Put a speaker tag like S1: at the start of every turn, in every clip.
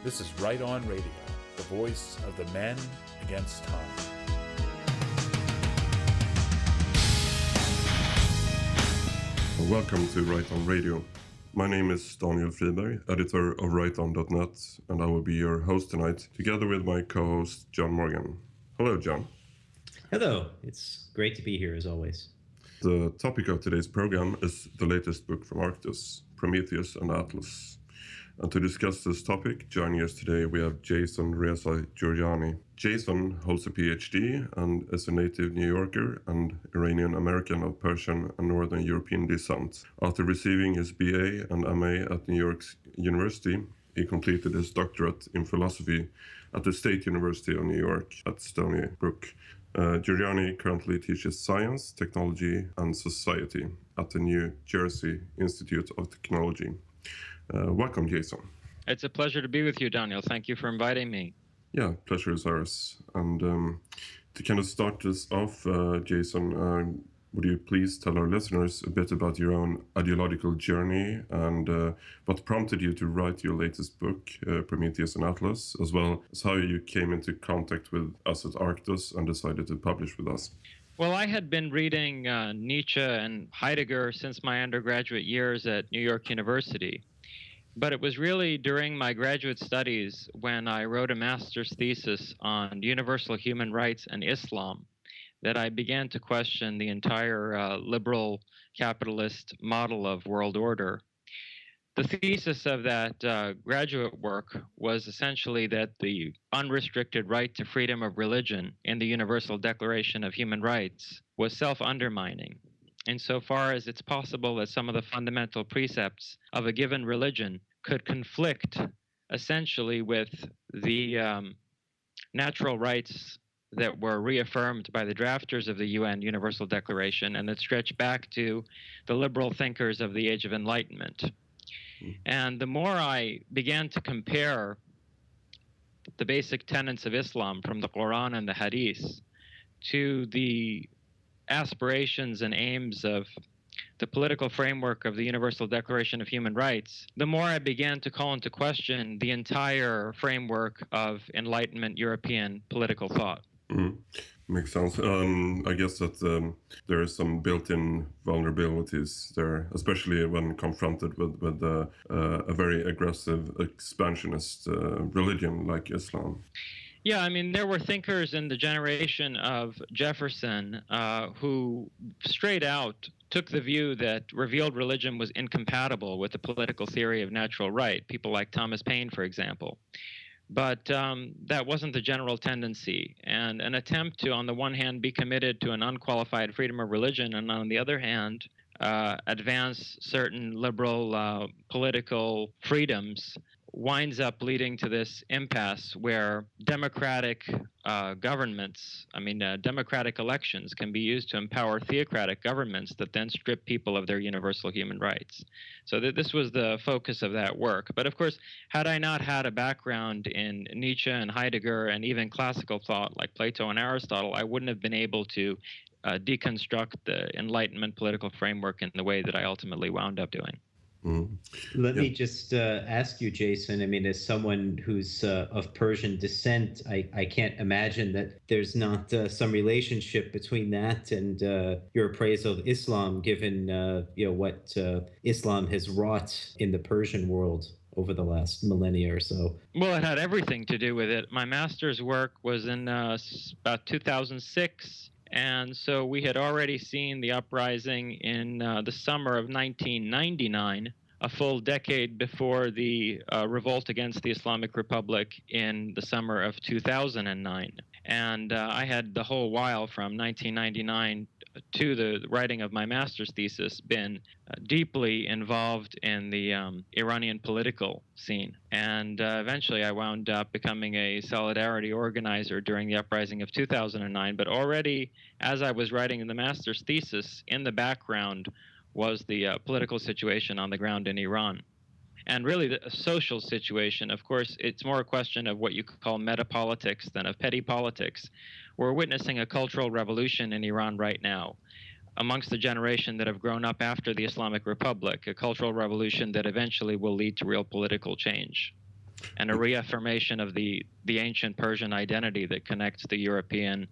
S1: This is Right On Radio, the voice of the men against time.
S2: Welcome to Right On Radio. My name is Daniel Friberg, editor of righton.net, and I will be your host tonight, together with my co-host John Morgan. Hello, John.
S3: Hello. It's great to be here, as always.
S2: The topic of today's program is the latest book from Arktos, Prometheus and Atlas. And to discuss this topic, joining us today, we have Jason Reza Jorjani. Jason holds a PhD and is a native New Yorker and Iranian-American of Persian and Northern European descent. After receiving his BA and MA at New York University, he completed his doctorate in philosophy at the State University of New York at Stony Brook. Jorjani currently teaches science, technology, and society at the New Jersey Institute of Technology. Welcome, Jason.
S4: It's a pleasure to be with you, Daniel. Thank you for inviting me.
S2: Yeah, pleasure is ours. And to kind of start this off, Jason, would you please tell our listeners a bit about your own ideological journey and what prompted you to write your latest book, Prometheus and Atlas, as well as how you came into contact with us at Arktos and decided to publish with us?
S4: Well, I had been reading Nietzsche and Heidegger since my undergraduate years at New York University. But it was really during my graduate studies when I wrote a master's thesis on universal human rights and Islam that I began to question the entire liberal capitalist model of world order. The thesis of that graduate work was essentially that the unrestricted right to freedom of religion in the Universal Declaration of Human Rights was self-undermining, insofar as it's possible that some of the fundamental precepts of a given religion could conflict essentially with the natural rights that were reaffirmed by the drafters of the UN Universal Declaration and that stretch back to the liberal thinkers of the Age of Enlightenment. And the more I began to compare the basic tenets of Islam from the Quran and the Hadith to the aspirations and aims of the political framework of the Universal Declaration of Human Rights, the more I began to call into question the entire framework of Enlightenment European political thought.
S2: Makes sense. I guess that there are some built-in vulnerabilities there, especially when confronted with a very aggressive expansionist religion like Islam.
S4: Yeah, I mean, there were thinkers in the generation of Jefferson who straight out took the view that revealed religion was incompatible with the political theory of natural right, people like Thomas Paine, for example. But that wasn't the general tendency. And an attempt to, on the one hand, be committed to an unqualified freedom of religion, and on the other hand, advance certain liberal political freedoms winds up leading to this impasse where democratic governments, democratic elections can be used to empower theocratic governments that then strip people of their universal human rights. So this was the focus of that work. But of course, had I not had a background in Nietzsche and Heidegger and even classical thought like Plato and Aristotle, I wouldn't have been able to deconstruct the Enlightenment political framework in the way that I ultimately wound up doing.
S3: Let me just ask you, Jason, I mean, as someone who's of Persian descent, I can't imagine that there's not some relationship between that and your appraisal of Islam, given what Islam has wrought in the Persian world over the last millennia or so.
S4: Well, it had everything to do with it. My master's work was in about 2006. And so we had already seen the uprising in the summer of 1999, a full decade before the revolt against the Islamic Republic in the summer of 2009. And I had the whole while from 1999 to the writing of my master's thesis been deeply involved in the Iranian political scene. And eventually I wound up becoming a solidarity organizer during the uprising of 2009. But already as I was writing the master's thesis, in the background was the political situation on the ground in Iran. And really the social situation, of course, it's more a question of what you could call metapolitics than of petty politics. We're witnessing a cultural revolution in Iran right now amongst the generation that have grown up after the Islamic Republic, a cultural revolution that eventually will lead to real political change. and a reaffirmation of the ancient Persian identity that connects the European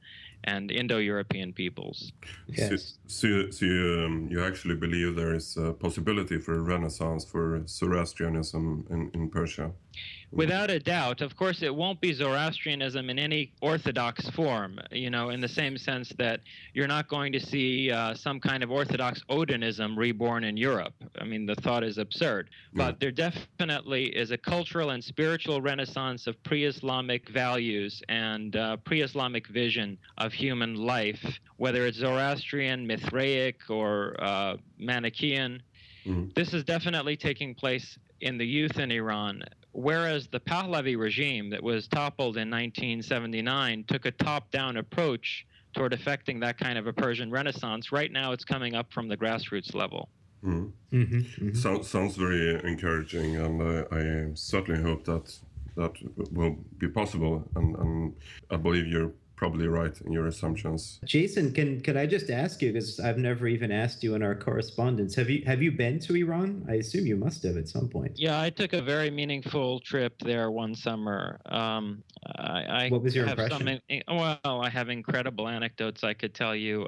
S4: and Indo-European peoples.
S3: Yes.
S2: So you actually believe there is a possibility for a renaissance for Zoroastrianism in Persia?
S4: Without a doubt. Of course, it won't be Zoroastrianism in any orthodox form, in the same sense that you're not going to see some kind of orthodox Odinism reborn in Europe. I mean, the thought is absurd. But there definitely is a cultural and spiritual renaissance of pre-Islamic values and pre-Islamic vision of human life, whether it's Zoroastrian, Mithraic, or Manichaean. This is definitely taking place in the youth in Iran, whereas the Pahlavi regime that was toppled in 1979 took a top-down approach toward effecting that kind of a Persian renaissance. Right now it's coming up from the grassroots level.
S2: Sounds very encouraging, and I certainly hope that will be possible, and I believe you're probably right in your assumptions.
S3: Jason, can I just ask you, because I've never even asked you in our correspondence, have you been to Iran? I assume you must have at some point.
S4: Yeah, I took a very meaningful trip there one summer.
S3: What was your impression?
S4: I have incredible anecdotes I could tell you.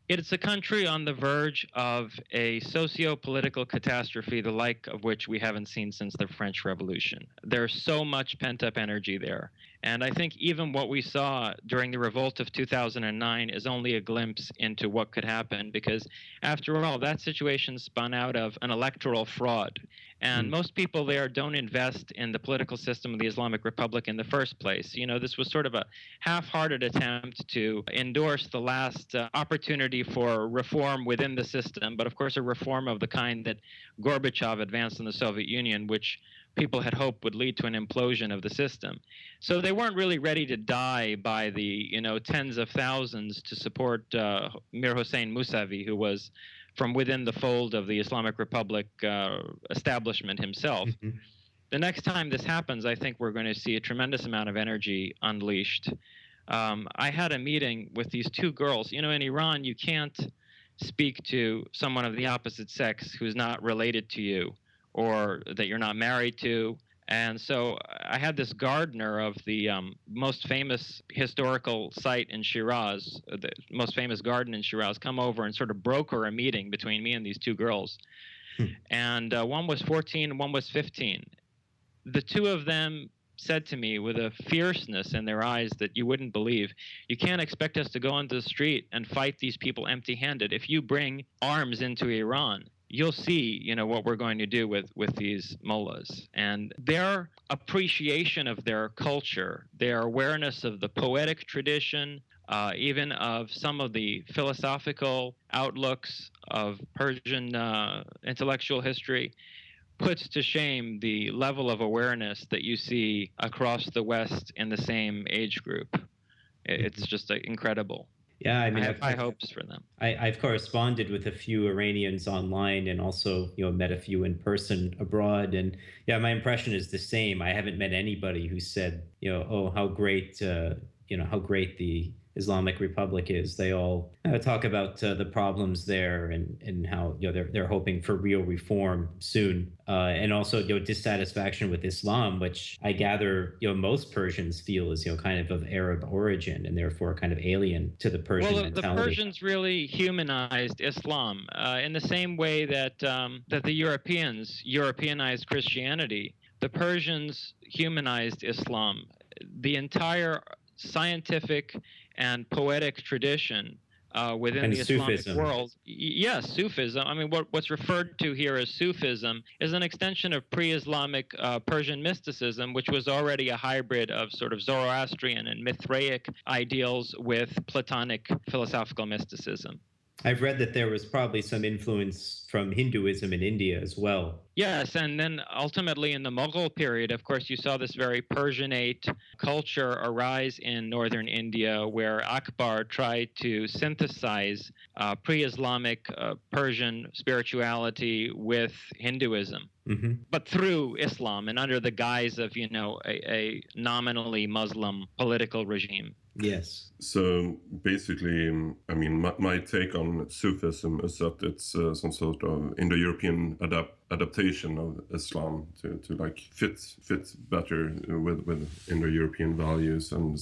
S4: It's a country on the verge of a socio-political catastrophe, the like of which we haven't seen since the French Revolution. There's so much pent-up energy there. And I think even what we saw during the revolt of 2009 is only a glimpse into what could happen, because after all, that situation spun out of an electoral fraud. And most people there don't invest in the political system of the Islamic Republic in the first place. This was sort of a half-hearted attempt to endorse the last opportunity for reform within the system, but of course a reform of the kind that Gorbachev advanced in the Soviet Union, which people had hoped would lead to an implosion of the system. So they weren't really ready to die by the tens of thousands to support Mir Hossein Mousavi, who was from within the fold of the Islamic Republic establishment himself. The next time this happens, I think we're going to see a tremendous amount of energy unleashed. I had a meeting with these two girls. In Iran, you can't speak to someone of the opposite sex who's not related to you or that you're not married to. And so I had this gardener of the most famous historical site in Shiraz, the most famous garden in Shiraz, come over and sort of broker a meeting between me and these two girls. And one was 14 and one was 15. The two of them said to me with a fierceness in their eyes that you wouldn't believe, "You can't expect us to go into the street and fight these people empty-handed. If you bring arms into Iran, you'll see, what we're going to do with these mullahs." And their appreciation of their culture, their awareness of the poetic tradition, even of some of the philosophical outlooks of Persian intellectual history, puts to shame the level of awareness that you see across the West in the same age group. It's just incredible.
S3: Yeah, I mean,
S4: I have high hopes for them.
S3: I've corresponded with a few Iranians online, and also, met a few in person abroad. And yeah, my impression is the same. I haven't met anybody who said, oh, how great, how great the Islamic Republic is. They all talk about the problems there, and how they're hoping for real reform soon, and also dissatisfaction with Islam, which I gather most Persians feel is kind of Arab origin, and therefore kind of alien to the Persian mentality.
S4: The Persians really humanized Islam in the same way that the Europeans Europeanized Christianity. The Persians humanized Islam. The entire scientific and poetic tradition within the Islamic
S3: Sufism.
S4: world. Yes, Sufism. I mean, what's referred to here as Sufism is an extension of pre-Islamic Persian mysticism, which was already a hybrid of sort of Zoroastrian and Mithraic ideals with Platonic philosophical mysticism.
S3: I've read that there was probably some influence from Hinduism in India as well.
S4: Yes, and then ultimately in the Mughal period, of course, you saw this very Persianate culture arise in northern India, where Akbar tried to synthesize pre-Islamic Persian spirituality with Hinduism, but through Islam and under the guise of, a nominally Muslim political regime.
S3: Yes.
S2: So basically, I mean, my take on Sufism is that it's some sort of Indo-European adaptation of Islam to like fit better with Indo-European values, and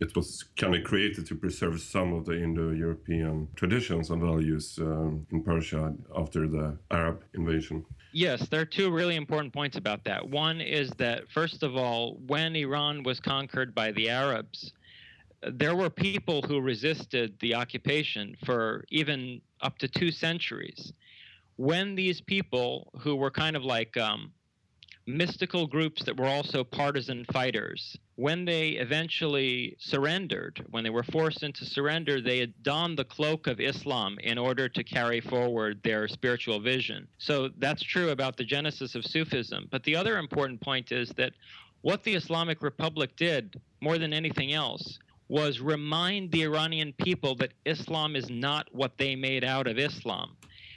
S2: it was kind of created to preserve some of the Indo-European traditions and values in Persia after the Arab invasion.
S4: Yes, there are two really important points about that. One is that, first of all, when Iran was conquered by the Arabs, there were people who resisted the occupation for even up to 2 centuries. When these people, who were kind of like mystical groups that were also partisan fighters, when they eventually surrendered, when they were forced into surrender, they had donned the cloak of Islam in order to carry forward their spiritual vision. So that's true about the genesis of Sufism. But the other important point is that what the Islamic Republic did, more than anything else, was remind the Iranian people that Islam is not what they made out of Islam.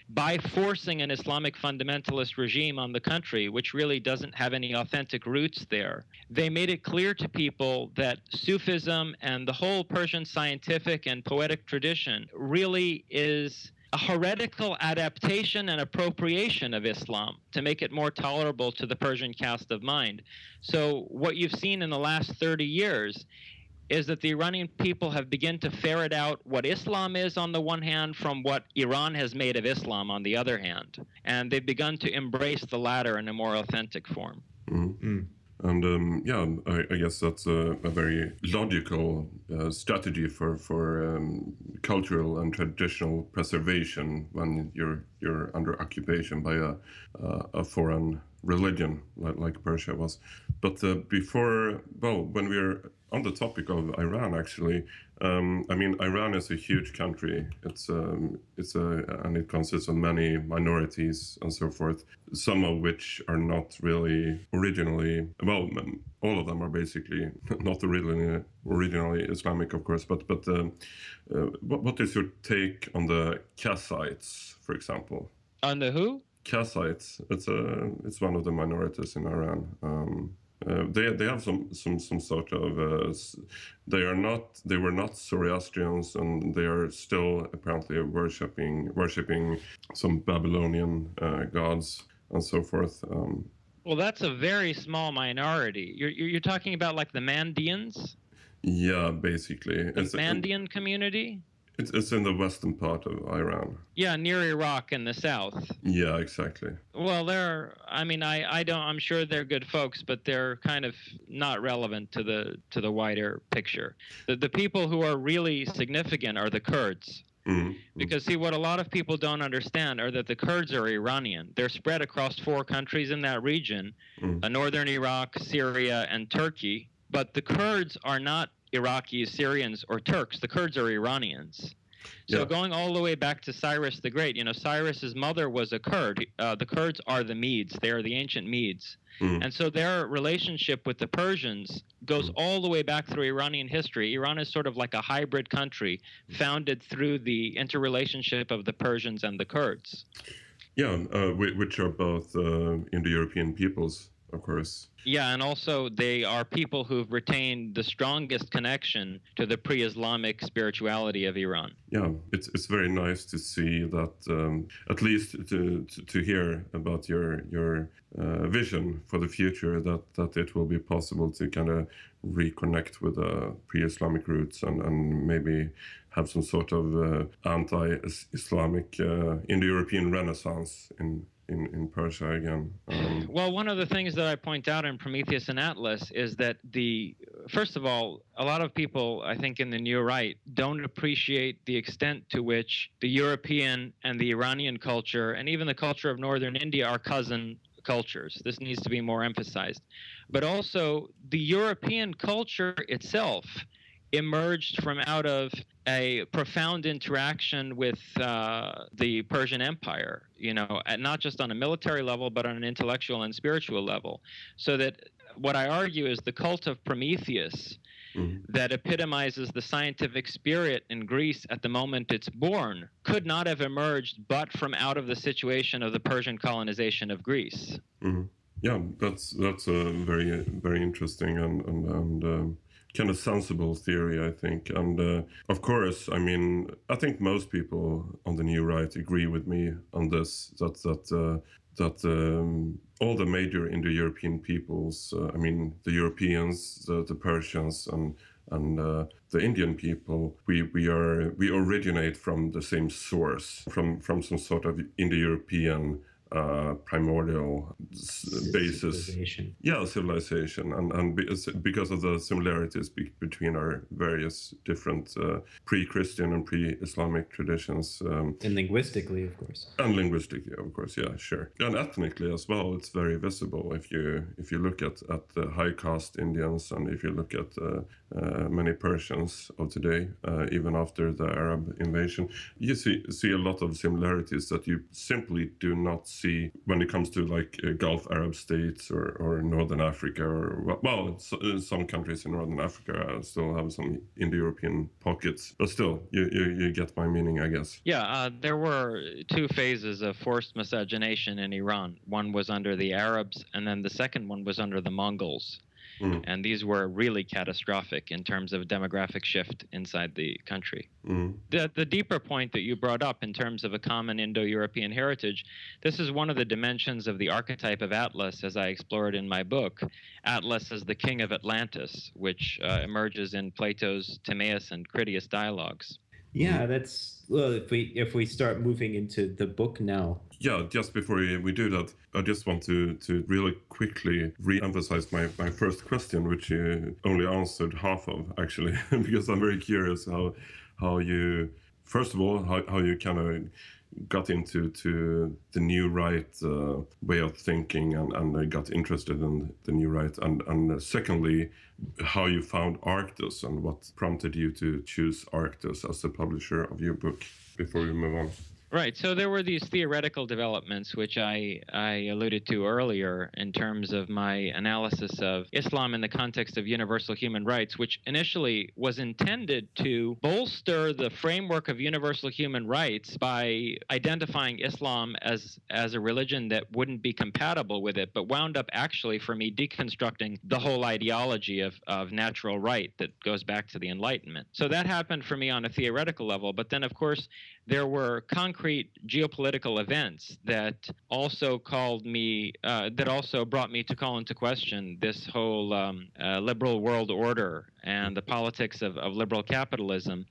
S4: By forcing an Islamic fundamentalist regime on the country, which really doesn't have any authentic roots there, they made it clear to people that Sufism and the whole Persian scientific and poetic tradition really is a heretical adaptation and appropriation of Islam to make it more tolerable to the Persian cast of mind. So what you've seen in the last 30 years is that the Iranian people have begun to ferret out what Islam is on the one hand from what Iran has made of Islam on the other hand. And they've begun to embrace the latter in a more authentic form.
S2: Mm-hmm. And I guess that's a very logical strategy for cultural and traditional preservation when you're under occupation by a foreign religion like Persia was. But when we're on the topic of Iran, actually, I mean, Iran is a huge country. And it consists of many minorities and so forth. Some of which are not really originally, well, all of them are basically not originally Islamic, of course. But what is your take on the Kassites, for example?
S4: On the who?
S2: Kassites. It's one of the minorities in Iran. They have some sort of they were not Zoroastrians, and they are still apparently worshipping some Babylonian gods and so forth.
S4: Well, that's a very small minority. You're talking about like the Mandeans?
S2: Yeah, basically.
S4: The Mandean community?
S2: It's in the western part of Iran.
S4: Yeah, near Iraq in the south.
S2: Yeah, exactly.
S4: Well, I'm sure they're good folks, but they're kind of not relevant to the wider picture. The people who are really significant are the Kurds. Mm-hmm. Because, see, what a lot of people don't understand are that the Kurds are Iranian. They're spread across 4 countries in that region, northern Iraq, Syria, and Turkey. But the Kurds are not Iraqis, Syrians, or Turks. The Kurds are Iranians. So going all the way back to Cyrus the Great, Cyrus's mother was a Kurd. The Kurds are the Medes. They are the ancient Medes. And so their relationship with the Persians goes all the way back through Iranian history. Iran is sort of like a hybrid country founded through the interrelationship of the Persians and the Kurds.
S2: Yeah, which are both Indo-European peoples, of course.
S4: Yeah, and also they are people who've retained the strongest connection to the pre-Islamic spirituality of Iran.
S2: Yeah, it's very nice to see that, at least to hear about your vision for the future, that it will be possible to kind of reconnect with pre-Islamic roots and maybe have some sort of anti-Islamic Indo-European renaissance in Persia again.
S4: Well, one of the things that I point out in Prometheus and Atlas is that first of all, a lot of people, I think in the New Right, don't appreciate the extent to which the European and the Iranian culture, and even the culture of northern India, are cousin cultures. This needs to be more emphasized. But also, the European culture itself emerged from out of a profound interaction with the Persian Empire, not just on a military level, but on an intellectual and spiritual level. So that what I argue is the cult of Prometheus that epitomizes the scientific spirit in Greece at the moment it's born could not have emerged but from out of the situation of the Persian colonization of Greece.
S2: Yeah, that's very, very interesting and kind of sensible theory, I think. And of course, I mean, I think most people on the new right agree with me on this, that all the major Indo-European peoples, I mean, the Europeans, the Persians, and the Indian people, we originate from the same source, from some sort of Indo-European primordial basis. Civilization, and because of the similarities between our various different pre-Christian and pre-Islamic traditions,
S3: and linguistically, of course.
S2: Yeah, sure, and ethnically as well. It's very visible if you look at the high caste Indians, and if you look at many Persians of today, even after the Arab invasion, you see a lot of similarities that you simply do not see when it comes to like Gulf Arab states or Northern Africa, or some countries in Northern Africa still have some Indo-European pockets, but still you get my meaning, I guess.
S4: Yeah, there were two phases of forced miscegenation in Iran. One was under the Arabs, and then the second one was under the Mongols. And these were really catastrophic in terms of demographic shift inside the country. The deeper point that you brought up in terms of a common Indo-European heritage, this is one of the dimensions of the archetype of Atlas, as I explored in my book. Atlas is the king of Atlantis, which emerges in Plato's Timaeus and Critias dialogues.
S3: Yeah, that's, well, if we start moving into the book now.
S2: Yeah, just before we do that, I just want to really quickly re-emphasize my first question, which you only answered half of, actually, because I'm very curious how you, first of all, how you kind of got into the new right way of thinking and got interested in the new right, and secondly, how you found Arktos and what prompted you to choose Arktos as the publisher of your book, before we move on.
S4: Right. So there were these theoretical developments, which I alluded to earlier in terms of my analysis of Islam in the context of universal human rights, which initially was intended to bolster the framework of universal human rights by identifying Islam as a religion that wouldn't be compatible with it, but wound up actually, for me, deconstructing the whole ideology of natural right that goes back to the Enlightenment. So that happened for me on a theoretical level. But then, of course, there were concrete geopolitical events that also brought me to call into question this whole liberal world order and the politics of liberal capitalism.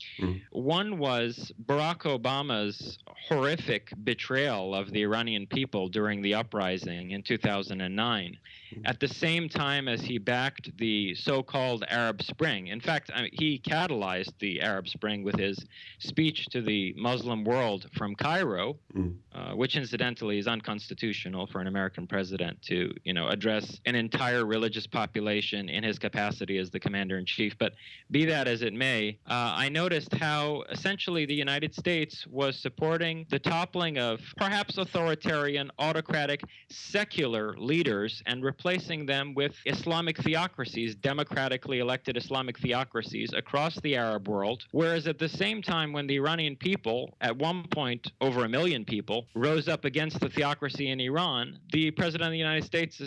S4: One was Barack Obama's horrific betrayal of the Iranian people during the uprising in 2009. At the same time as he backed the so-called Arab Spring. In fact, he catalyzed the Arab Spring with his speech to the Muslim world from Cairo, which incidentally is unconstitutional for an American president to, address an entire religious population in his capacity as the commander-in-chief. But be that as it may, I noticed how essentially the United States was supporting the toppling of perhaps authoritarian, autocratic, secular leaders and replacing them with Islamic theocracies, democratically elected Islamic theocracies across the Arab world. Whereas at the same time, when the Iranian people, at one point over 1 million people, rose up against the theocracy in Iran, the president of the United States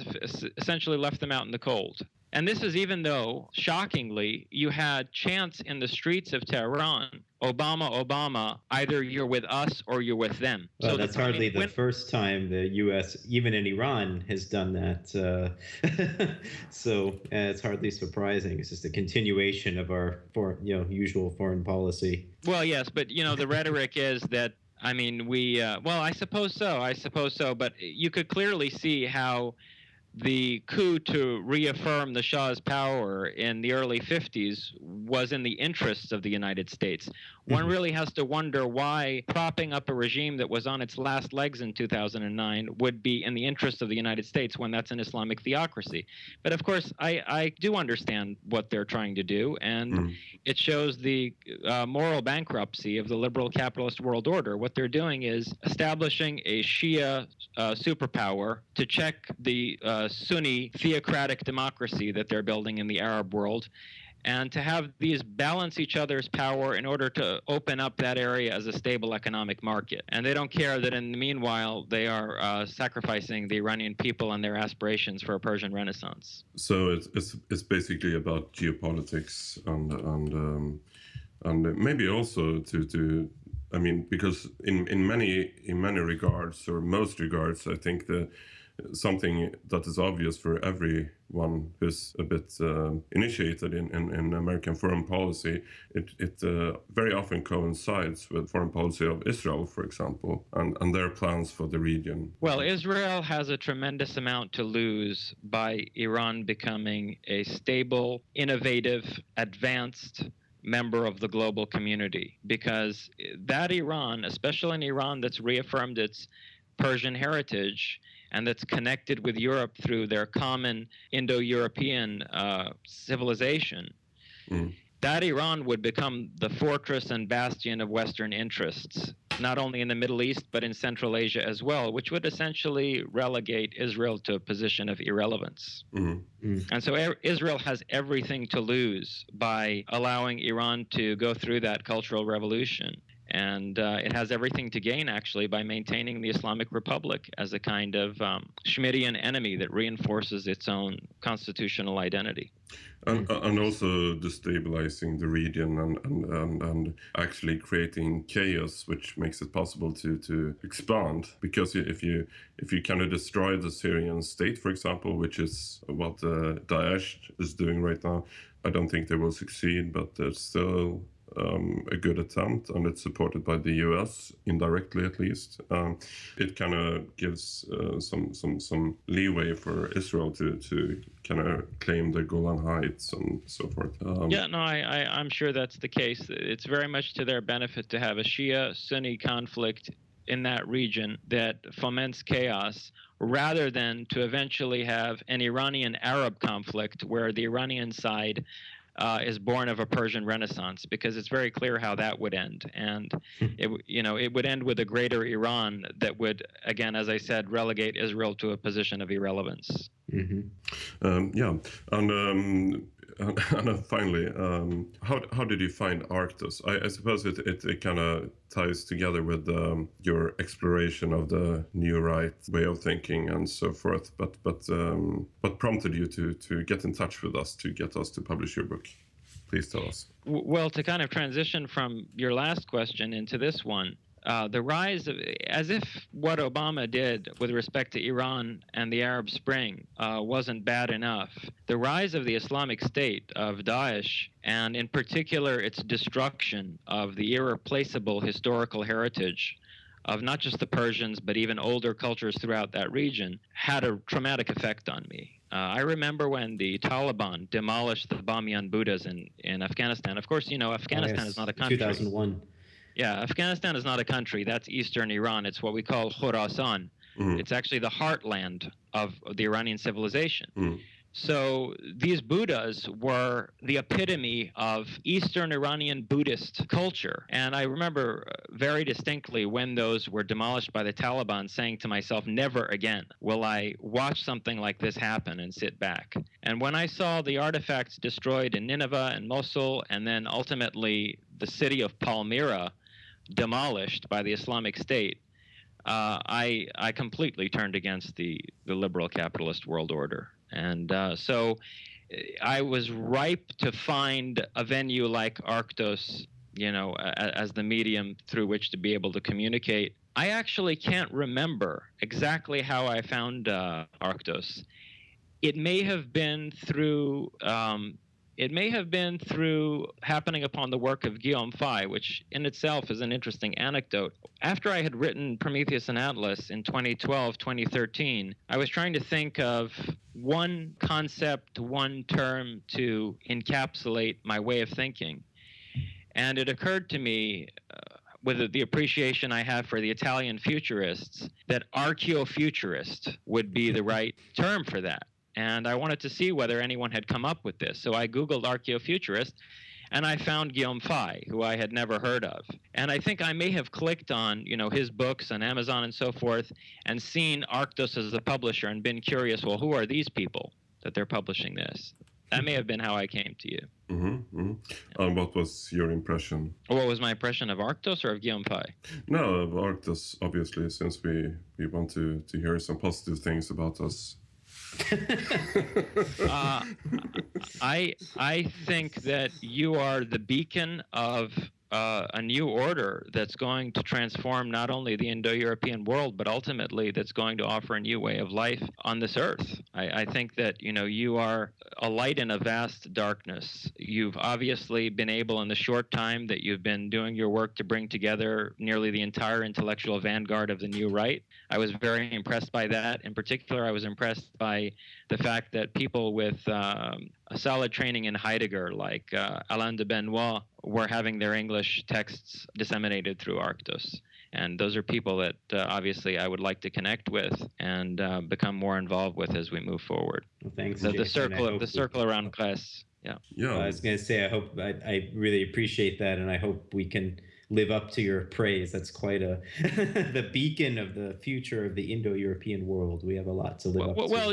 S4: essentially left them out in the cold. And this is even though, shockingly, you had chants in the streets of Tehran, Obama, either you're with us or you're with them.
S3: Well, so that's hardly the first time the U.S., even in Iran, has done that. So it's hardly surprising. It's just a continuation of our usual foreign policy.
S4: Well, yes, but, the rhetoric is that, I suppose so. But you could clearly see how the coup to reaffirm the Shah's power in the early 50s was in the interests of the United States. One really has to wonder why propping up a regime that was on its last legs in 2009 would be in the interest of the United States when that's an Islamic theocracy. But of course, I do understand what they're trying to do, and it shows the moral bankruptcy of the liberal capitalist world order. What they're doing is establishing a Shia superpower to check the Sunni theocratic democracy that they're building in the Arab world. and to have these balance each other's power in order to open up that area as a stable economic market. And they don't care that in the meanwhile they are sacrificing the Iranian people and their aspirations for a Persian Renaissance.
S2: So it's basically about geopolitics and maybe also to I mean, because in many regards, or most regards, I think something that is obvious for everyone who's a bit initiated in American foreign policy, it very often coincides with foreign policy of Israel, for example, and their plans for the region.
S4: Well, Israel has a tremendous amount to lose by Iran becoming a stable, innovative, advanced member of the global community, because that Iran, especially an Iran that's reaffirmed its Persian heritage and that's connected with Europe through their common Indo-European civilization, that Iran would become the fortress and bastion of Western interests, not only in the Middle East, but in Central Asia as well, which would essentially relegate Israel to a position of irrelevance. And so Israel has everything to lose by allowing Iran to go through that cultural revolution. And it has everything to gain, actually, by maintaining the Islamic Republic as a kind of Schmittian enemy that reinforces its own constitutional identity.
S2: And also destabilizing the region and actually creating chaos, which makes it possible to expand. Because if you kind of destroy the Syrian state, for example, which is what Daesh is doing right now, I don't think they will succeed, but there's still a good attempt, and it's supported by the US indirectly, at least. It kind of gives some leeway for Israel to kind of claim the Golan Heights and so forth.
S4: I'm sure that's the case. It's very much to their benefit to have a Shia-Sunni conflict in that region that foments chaos, rather than to eventually have an Iranian-Arab conflict where the Iranian side is born of a Persian Renaissance, because it's very clear how that would end. And it would end with a greater Iran that would, again, as I said, relegate Israel to a position of irrelevance.
S2: And finally, how did you find Arktos? I suppose it kind of ties together with your exploration of the new right way of thinking and so forth. But what prompted you to get in touch with us, to get us to publish your book? Please tell us.
S4: Well, to kind of transition from your last question into this one, the rise of, as if what Obama did with respect to Iran and the Arab Spring wasn't bad enough, the rise of the Islamic State, of Daesh, and in particular its destruction of the irreplaceable historical heritage of not just the Persians, but even older cultures throughout that region, had a traumatic effect on me. I remember when the Taliban demolished the Bamiyan Buddhas in Afghanistan. Of course, Afghanistan is not a country.
S3: 2001.
S4: Yeah, Afghanistan is not a country. That's eastern Iran. It's what we call Khorasan. It's actually the heartland of the Iranian civilization. So these Buddhas were the epitome of Eastern Iranian Buddhist culture. And I remember very distinctly when those were demolished by the Taliban, saying to myself, never again will I watch something like this happen and sit back. And when I saw the artifacts destroyed in Nineveh and Mosul, and then ultimately the city of Palmyra demolished by the Islamic State, I completely turned against the liberal capitalist world order. And so I was ripe to find a venue like Arktos, as the medium through which to be able to communicate. I actually can't remember exactly how I found Arktos. It may have been through happening upon the work of Guillaume Fay, which in itself is an interesting anecdote. After I had written Prometheus and Atlas in 2012, 2013, I was trying to think of one concept, one term to encapsulate my way of thinking. And it occurred to me, with the appreciation I have for the Italian futurists, that archaeofuturist would be the right term for that. And I wanted to see whether anyone had come up with this. So I Googled archaeofuturist, and I found Guillaume Fay, who I had never heard of. And I think I may have clicked on, his books on Amazon and so forth, and seen Arktos as a publisher and been curious, well, who are these people that they're publishing this? That may have been how I came to you.
S2: And what was your impression?
S4: What was my impression of Arktos or of Guillaume Pye?
S2: No, of Arktos, obviously, since we want to hear some positive things about us.
S4: I think that you are the beacon of a new order that's going to transform not only the Indo-European world, but ultimately that's going to offer a new way of life on this earth. I think that, you are a light in a vast darkness. You've obviously been able in the short time that you've been doing your work to bring together nearly the entire intellectual vanguard of the new right. I was very impressed by that. In particular, I was impressed by the fact that people with a solid training in Heidegger, like Alain de Benoit, were having their English texts disseminated through Arktos. And those are people that obviously I would like to connect with and become more involved with as we move forward.
S3: Well, thanks,
S4: the
S3: Jason.
S4: circle around Grèce.
S2: Yeah.
S3: I was going to say, I really appreciate that, and I hope we can live up to your praise. That's quite the beacon of the future of the Indo-European world. We have a lot to live up to.
S4: Well,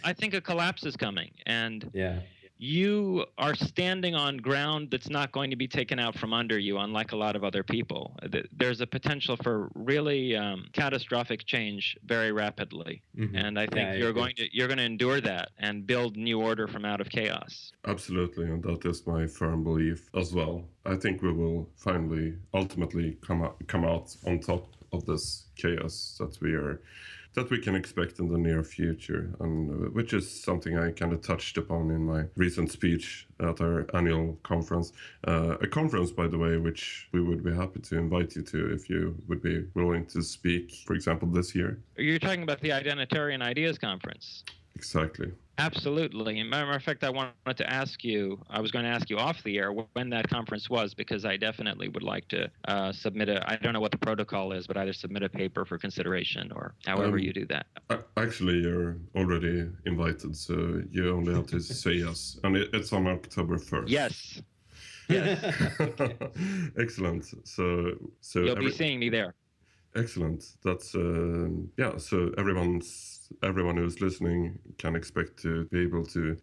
S4: I think a collapse is coming, and
S3: yeah.
S4: You are standing on ground that's not going to be taken out from under you, unlike a lot of other people. There's a potential for really catastrophic change very rapidly, and I think you're going to endure that and build new order from out of chaos.
S2: Absolutely, and that is my firm belief as well. I think we will finally, ultimately, come out on top of this chaos that we can expect in the near future, and which is something I kind of touched upon in my recent speech at our annual conference. A conference, by the way, which we would be happy to invite you to if you would be willing to speak, for example, this year.
S4: You're talking about the Identitarian Ideas Conference.
S2: Exactly.
S4: Absolutely. As a matter of fact, I was going to ask you off the air when that conference was, because I definitely would like to submit I don't know what the protocol is, but either submit a paper for consideration or however you do that.
S2: Actually, you're already invited, so you only have to say yes. And it's on October 1st.
S4: Yes. Yes.
S3: Okay.
S2: Excellent. So
S4: you'll be seeing me there.
S2: Excellent. That's so everyone who's listening can expect to be able to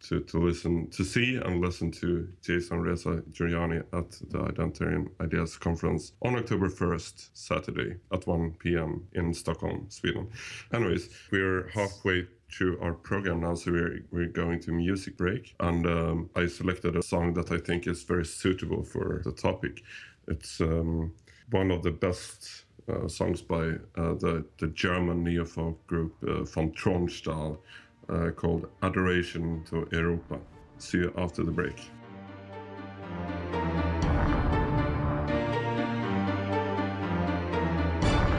S2: see and listen to Jason Reza Jorjani at the Identitarian Ideas Conference on October 1st, Saturday at 1 p.m. in Stockholm, Sweden. Anyways, we're halfway through our program now, so we're going to music break, and I selected a song that I think is very suitable for the topic. It's one of the best songs by the German neo-folk group von Tronstahl called Adoration to Europa. See you after the break.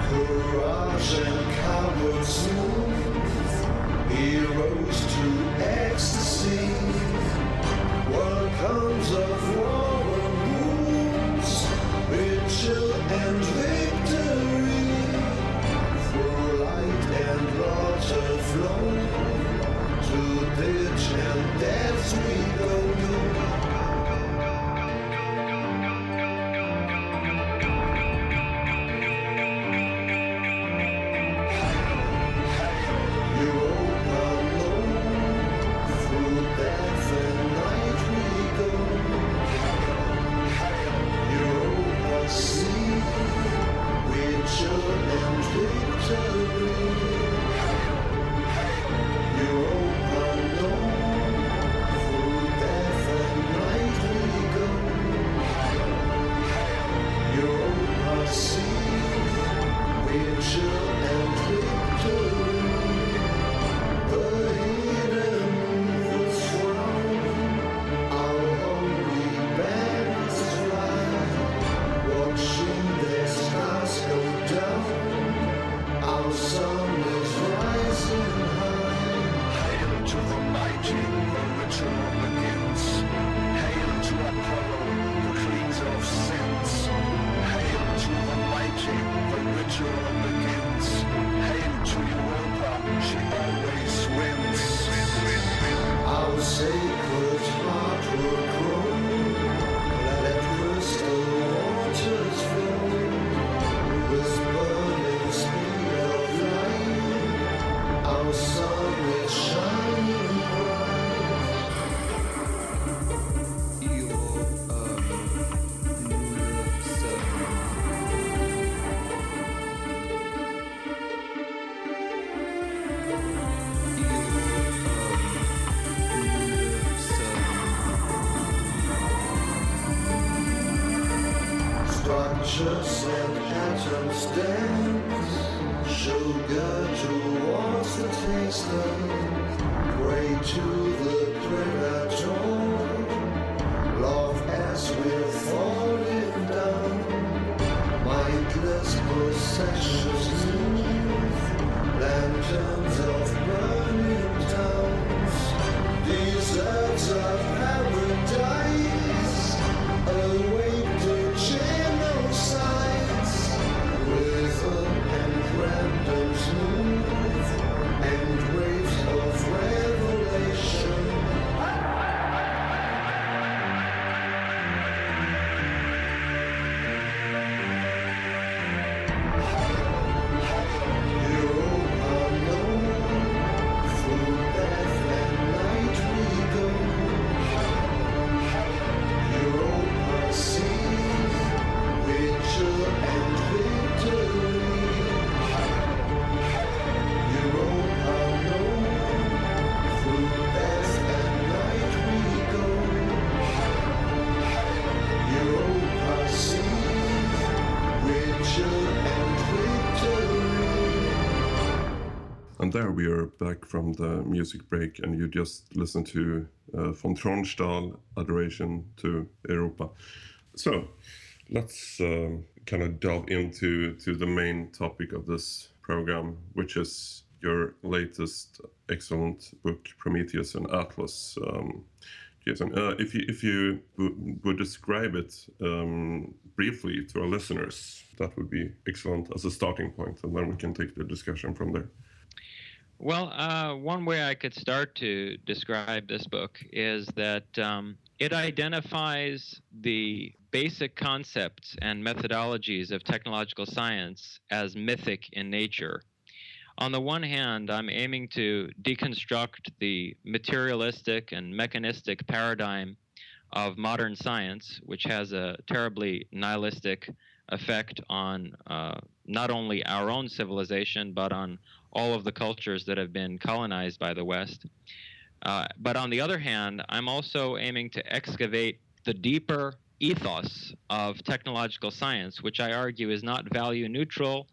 S5: Courage and cowards move, heroes to ecstasy. What comes of war and wounds, ritual and victory. Through light and water flow, to ditch and death we go. precious and atoms dance. Sugar towards the taster, prey to the predator. Love as we're falling down, mindless possessions move, lanterns of burning towns, deserts of paradise, awake to genocides, rhythm and random smooth, and waves of revelation.
S2: And there we are back from the music break, and you just listened to von Tronstal, Adoration to Europa. So let's kind of delve into the main topic of this program, which is your latest excellent book, Prometheus and Atlas. Jason, if you would describe it briefly to our listeners, that would be excellent as a starting point, and then we can take the discussion from there.
S4: Well, one way I could start to describe this book is that it identifies the basic concepts and methodologies of technological science as mythic in nature. On the one hand, I'm aiming to deconstruct the materialistic and mechanistic paradigm of modern science, which has a terribly nihilistic effect on not only our own civilization, but on all of the cultures that have been colonized by the West. But on the other hand, I'm also aiming to excavate the deeper ethos of technological science, which I argue is not value neutral,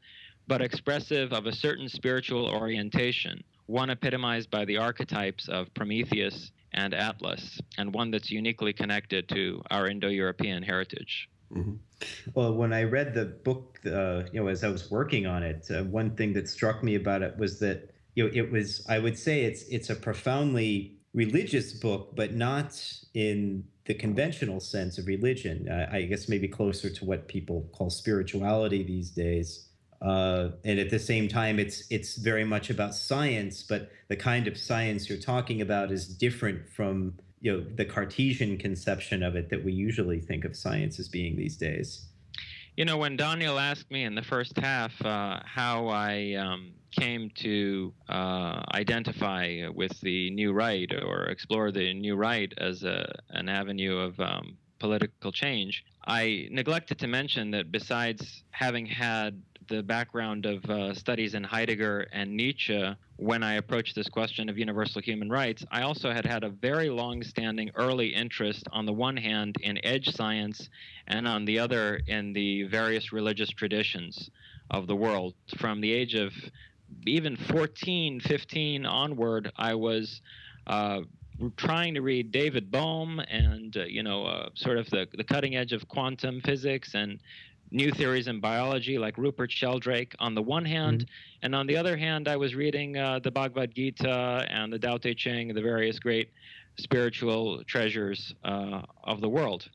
S4: but expressive of a certain spiritual orientation, one epitomized by the archetypes of Prometheus and Atlas, and one that's uniquely connected to our Indo-European heritage.
S2: Mm-hmm.
S3: Well, when I read the book, as I was working on it, one thing that struck me about it was that, it was, I would say it's a profoundly religious book, but not in the conventional sense of religion. I guess maybe closer to what people call spirituality these days. And at the same time, it's very much about science, but the kind of science you're talking about is different from the Cartesian conception of it that we usually think of science as being these days.
S4: When Daniel asked me in the first half how I came to identify with the New Right or explore the New Right as an avenue of political change, I neglected to mention that besides having had the background of studies in Heidegger and Nietzsche when I approached this question of universal human rights, I also had a very long-standing early interest, on the one hand, in edge science, and on the other, in the various religious traditions of the world. From the age of even 14, 15 onward, I was trying to read David Bohm and, sort of the cutting edge of quantum physics and new theories in biology like Rupert Sheldrake on the one hand, and on the other hand, I was reading the Bhagavad Gita and the Tao Te Ching, the various great spiritual treasures of the world.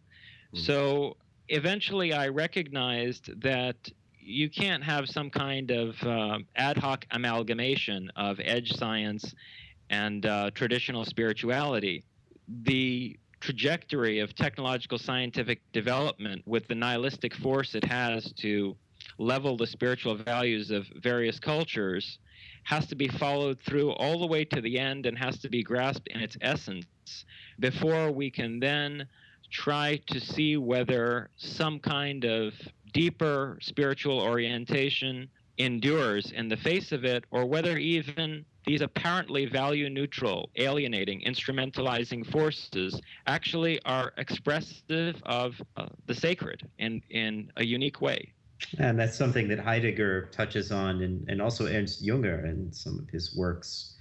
S4: So eventually I recognized that you can't have some kind of ad hoc amalgamation of edge science and traditional spirituality. The trajectory of technological scientific development, with the nihilistic force it has to level the spiritual values of various cultures, has to be followed through all the way to the end and has to be grasped in its essence before we can then try to see whether some kind of deeper spiritual orientation endures in the face of it, or whether even these apparently value-neutral, alienating, instrumentalizing forces actually are expressive of the sacred in a unique way.
S3: And that's something that Heidegger touches on, and also Ernst Junger in some of his works.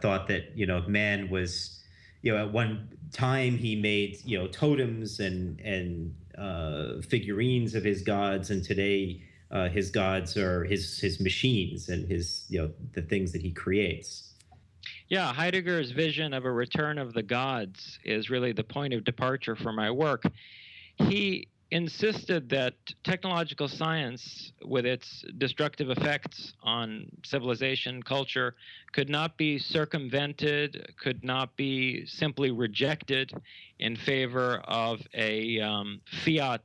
S3: Thought that man was, at one time he made totems and figurines of his gods, and today his gods are his machines and his the things that he creates.
S4: Yeah, Heidegger's vision of a return of the gods is really the point of departure for my work. He insisted that technological science, with its destructive effects on civilization, culture, could not be circumvented, could not be simply rejected in favor of a fiat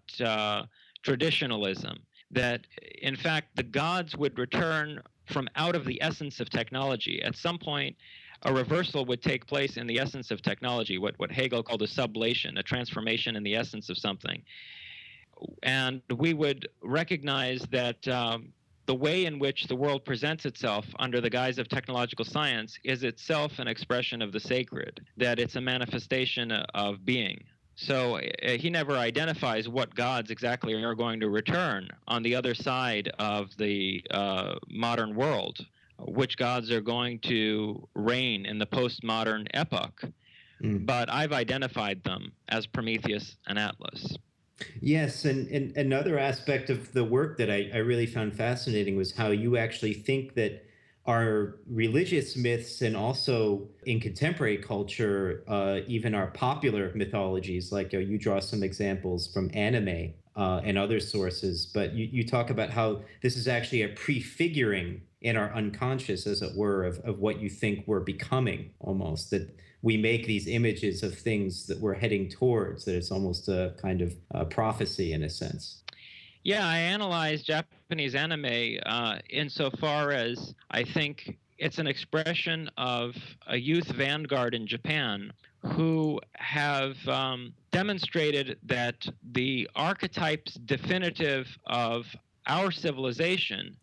S4: traditionalism. That, in fact, the gods would return from out of the essence of technology. At some point, a reversal would take place in the essence of technology, what Hegel called a sublation, a transformation in the essence of something. And we would recognize that the way in which the world presents itself under the guise of technological science is itself an expression of the sacred, that it's a manifestation of being. So he never identifies what gods exactly are going to return on the other side of the modern world, which gods are going to reign in the postmodern epoch. But I've identified them as Prometheus and Atlas.
S3: Yes, and another aspect of the work that I really found fascinating was how you actually think that our religious myths, and also in contemporary culture, even our popular mythologies, like you draw some examples from anime and other sources, but you talk about how this is actually a prefiguring in our unconscious, as it were, of what you think we're becoming, almost, that we make these images of things that we're heading towards, that it's almost a kind of prophecy in a sense.
S4: Yeah, I analyzed Japanese anime insofar as I think it's an expression of a youth vanguard in Japan who have demonstrated that the archetypes definitive of our civilization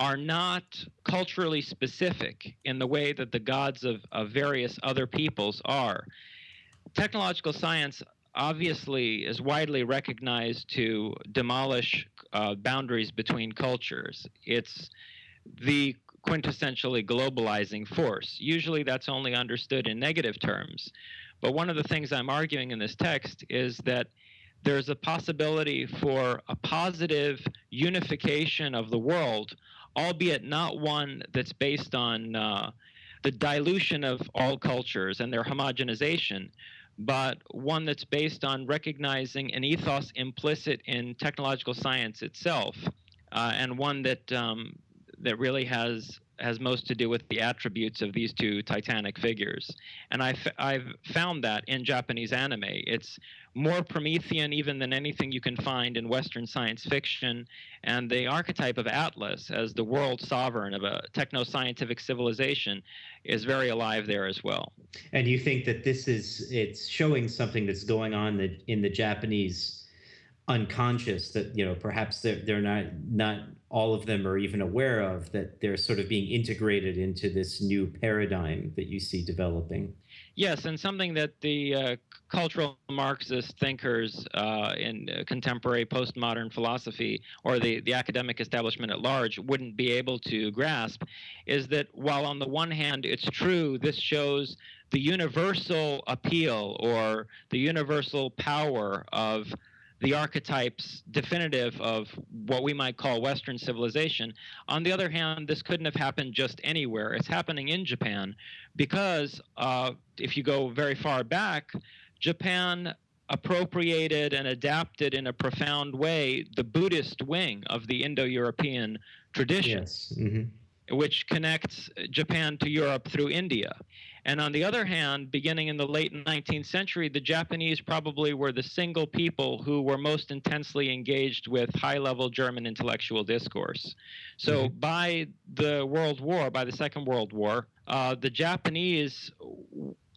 S4: are not culturally specific in the way that the gods of various other peoples are. Technological science obviously is widely recognized to demolish boundaries between cultures. It's the quintessentially globalizing force. Usually that's only understood in negative terms. But one of the things I'm arguing in this text is that there's a possibility for a positive unification of the world, albeit not one that's based on the dilution of all cultures and their homogenization, but one that's based on recognizing an ethos implicit in technological science itself, and one that that really has most to do with the attributes of these two titanic figures. And I've found that in Japanese anime. It's more Promethean even than anything you can find in Western science fiction, and the archetype of Atlas as the world sovereign of a techno-scientific civilization is very alive there as well.
S3: And you think that it's showing something that's going on in the Japanese unconscious that perhaps they're not all of them are even aware of, that they're sort of being integrated into this new paradigm that you see developing.
S4: Yes, and something that the cultural Marxist thinkers in contemporary postmodern philosophy, or the academic establishment at large, wouldn't be able to grasp, is that while on the one hand it's true this shows the universal appeal or the universal power of the archetypes definitive of what we might call Western civilization. On the other hand, this couldn't have happened just anywhere. It's happening in Japan because if you go very far back, Japan appropriated and adapted in a profound way the Buddhist wing of the Indo-European tradition,
S3: yes. Mm-hmm.
S4: which connects Japan to Europe through India. And on the other hand, beginning in the late 19th century, the Japanese probably were the single people who were most intensely engaged with high-level German intellectual discourse. So by the World War, by the Second World War, the Japanese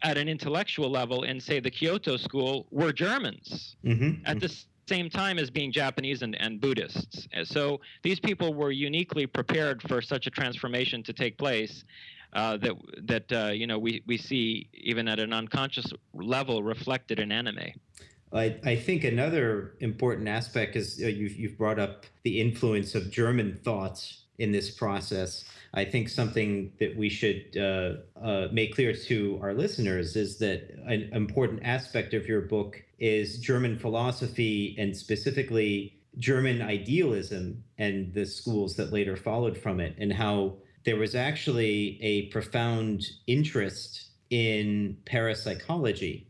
S4: at an intellectual level in, say, the Kyoto School were Germans. At the same time as being Japanese and Buddhists. So these people were uniquely prepared for such a transformation to take place that we see even at an unconscious level reflected in anime.
S3: I think another important aspect is you've brought up the influence of German thought in this process. I think something that we should make clear to our listeners is that an important aspect of your book is German philosophy, and specifically German idealism and the schools that later followed from it, and how there was actually a profound interest in parapsychology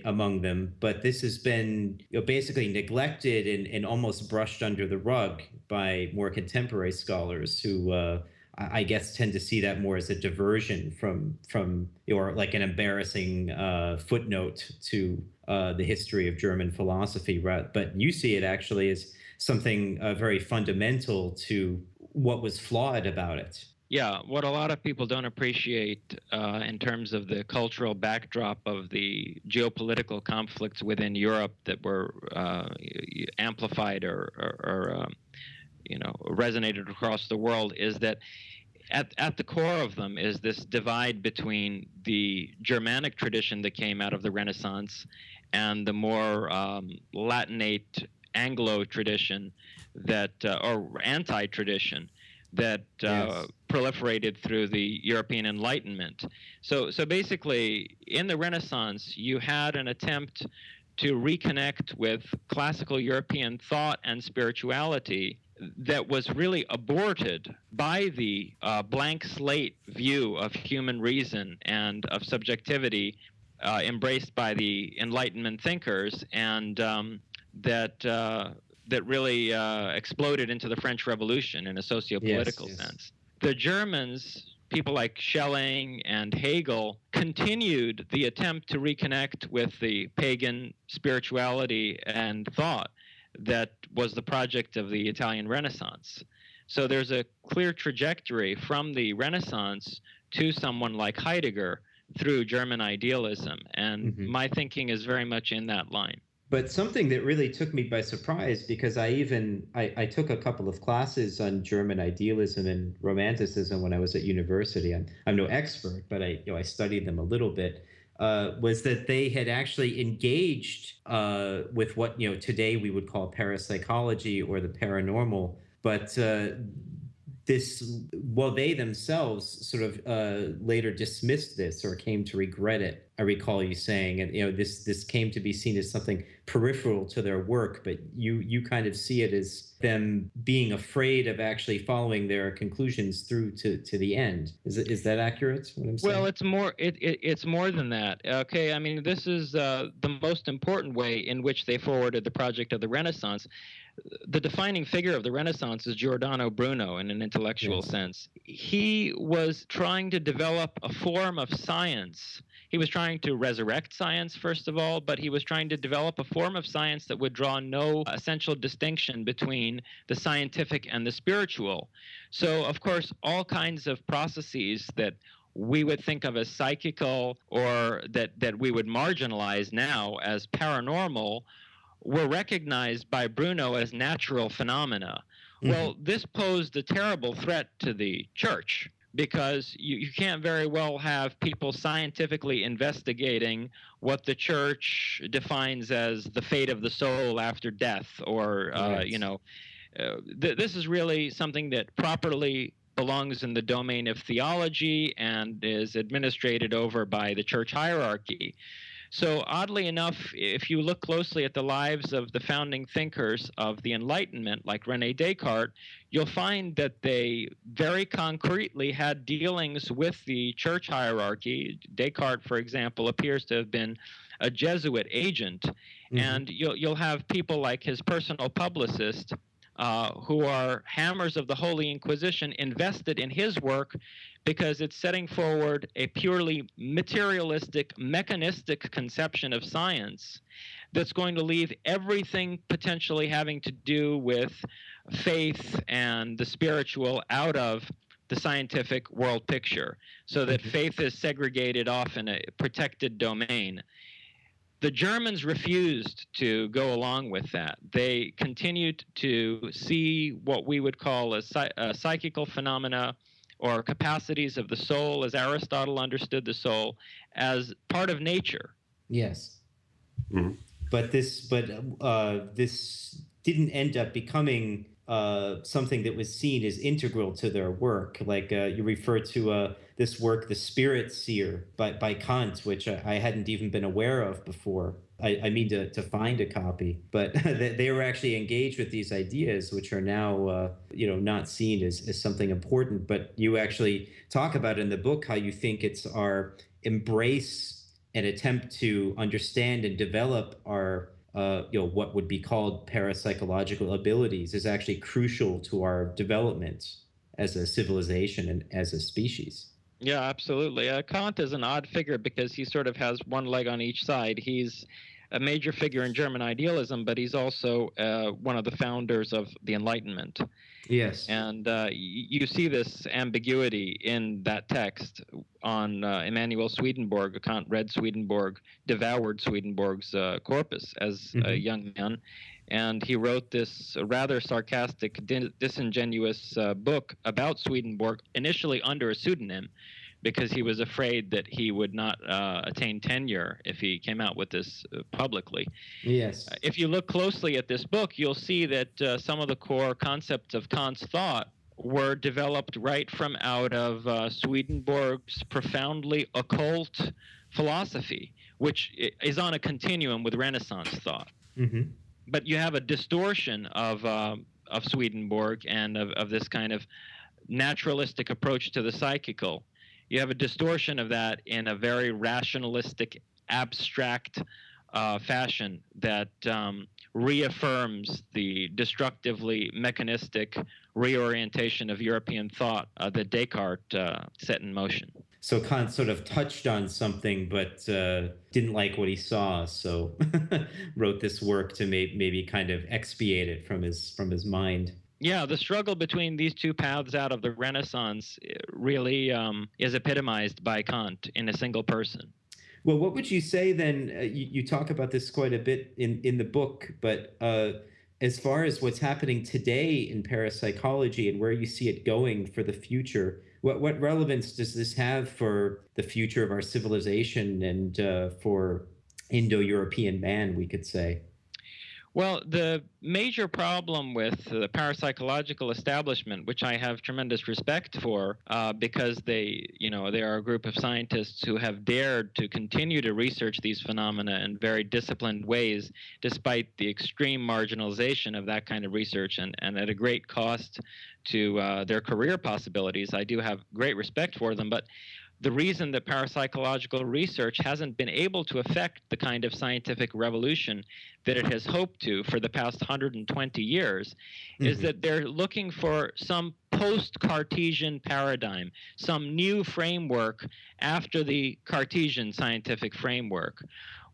S3: among them, but this has been basically neglected and almost brushed under the rug by more contemporary scholars who I guess tend to see that more as a diversion from or like an embarrassing footnote to the history of German philosophy. But you see it actually as something very fundamental to what was flawed about it.
S4: Yeah, what a lot of people don't appreciate in terms of the cultural backdrop of the geopolitical conflicts within Europe that were amplified or resonated across the world is that at the core of them is this divide between the Germanic tradition that came out of the Renaissance and the more Latinate Anglo tradition or anti-tradition that proliferated through the European Enlightenment. So basically, in the Renaissance, you had an attempt to reconnect with classical European thought and spirituality that was really aborted by the blank slate view of human reason and of subjectivity embraced by the Enlightenment thinkers, and that really exploded into the French Revolution in a socio-political sense. The Germans, people like Schelling and Hegel, continued the attempt to reconnect with the pagan spirituality and thought that was the project of the Italian Renaissance. So there's a clear trajectory from the Renaissance to someone like Heidegger through German idealism, and my thinking is very much in that line.
S3: But something that really took me by surprise, because I took a couple of classes on German idealism and romanticism when I was at university. I'm no expert, but I studied them a little bit. Was that they had actually engaged with what today we would call parapsychology or the paranormal, but they themselves sort of later dismissed this or came to regret it. I recall you saying, and this came to be seen as something peripheral to their work, but you kind of see it as them being afraid of actually following their conclusions through to the end. Is that accurate, what I'm saying?
S4: Well, it's more than that. Okay, I mean, this is the most important way in which they forwarded the project of the Renaissance. The defining figure of the Renaissance is Giordano Bruno in an intellectual sense. He was trying to develop a form of science. He was trying to resurrect science, first of all, but he was trying to develop a form of science that would draw no essential distinction between the scientific and the spiritual. So, of course, all kinds of processes that we would think of as psychical or that we would marginalize now as paranormal were recognized by Bruno as natural phenomena. Well, this posed a terrible threat to the church, because you can't very well have people scientifically investigating what the church defines as the fate of the soul after death, or this is really something that properly belongs in the domain of theology and is administrated over by the church hierarchy. So oddly enough, if you look closely at the lives of the founding thinkers of the Enlightenment, like René Descartes, you'll find that they very concretely had dealings with the church hierarchy. Descartes, for example, appears to have been a Jesuit agent, and you'll have people like his personal publicist, who are hammers of the Holy Inquisition, invested in his work because it's setting forward a purely materialistic, mechanistic conception of science that's going to leave everything potentially having to do with faith and the spiritual out of the scientific world picture, so that faith is segregated off in a protected domain. The Germans refused to go along with that. They continued to see what we would call a psychical phenomena or capacities of the soul, as Aristotle understood the soul, as part of nature.
S3: Yes.
S2: Mhm.
S3: But this didn't end up becoming something that was seen as integral to their work. Like you refer to this work, The Spirit Seer by Kant, which I hadn't even been aware of before. I mean to find a copy, but they were actually engaged with these ideas, which are now not seen as something important. But you actually talk about in the book how you think it's our embrace and attempt to understand and develop our what would be called parapsychological abilities is actually crucial to our development as a civilization and as a species.
S4: Yeah, absolutely. Kant is an odd figure because he sort of has one leg on each side. He's a major figure in German idealism, but he's also one of the founders of the Enlightenment.
S3: Yes.
S4: And you see this ambiguity in that text on Emanuel Swedenborg. Kant read Swedenborg, devoured Swedenborg's corpus as a young man. And he wrote this rather sarcastic, disingenuous book about Swedenborg, initially under a pseudonym, because he was afraid that he would not attain tenure if he came out with this publicly.
S3: Yes.
S4: If you look closely at this book, you'll see that some of the core concepts of Kant's thought were developed right from out of Swedenborg's profoundly occult philosophy, which is on a continuum with Renaissance thought.
S3: Mm-hmm.
S4: But you have a distortion of Swedenborg and of this kind of naturalistic approach to the psychical. You have a distortion of that in a very rationalistic, abstract fashion that reaffirms the destructively mechanistic reorientation of European thought that Descartes set in motion.
S3: So Kant sort of touched on something, but didn't like what he saw, so wrote this work to maybe kind of expiate it from his mind.
S4: Yeah, the struggle between these two paths out of the Renaissance really is epitomized by Kant in a single person.
S3: Well, what would you say then? You talk about this quite a bit in the book, but as far as what's happening today in parapsychology and where you see it going for the future, what relevance does this have for the future of our civilization and for Indo-European man, we could say?
S4: Well, the major problem with the parapsychological establishment, which I have tremendous respect for, because they are a group of scientists who have dared to continue to research these phenomena in very disciplined ways, despite the extreme marginalization of that kind of research and at a great cost to their career possibilities. I do have great respect for them, but the reason that parapsychological research hasn't been able to affect the kind of scientific revolution that it has hoped to for the past 120 years is that they're looking for some post-Cartesian paradigm, some new framework after the Cartesian scientific framework.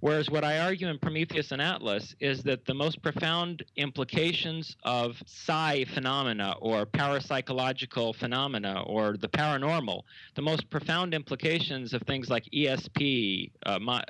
S4: Whereas what I argue in Prometheus and Atlas is that the most profound implications of psi phenomena or parapsychological phenomena or the paranormal, the most profound implications of things like ESP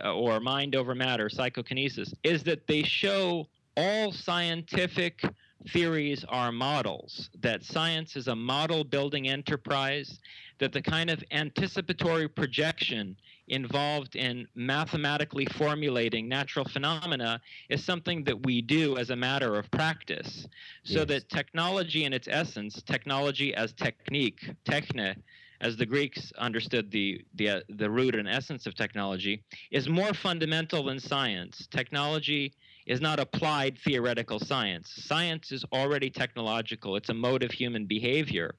S4: or mind over matter, psychokinesis, is that they show all scientific theories are models, that science is a model building enterprise, that the kind of anticipatory projection involved in mathematically formulating natural phenomena is something that we do as a matter of practice. So that technology in its essence, technology as technique, techne, as the Greeks understood the root and essence of technology, is more fundamental than science. Technology is not applied theoretical science. Science is already technological. It's a mode of human behavior.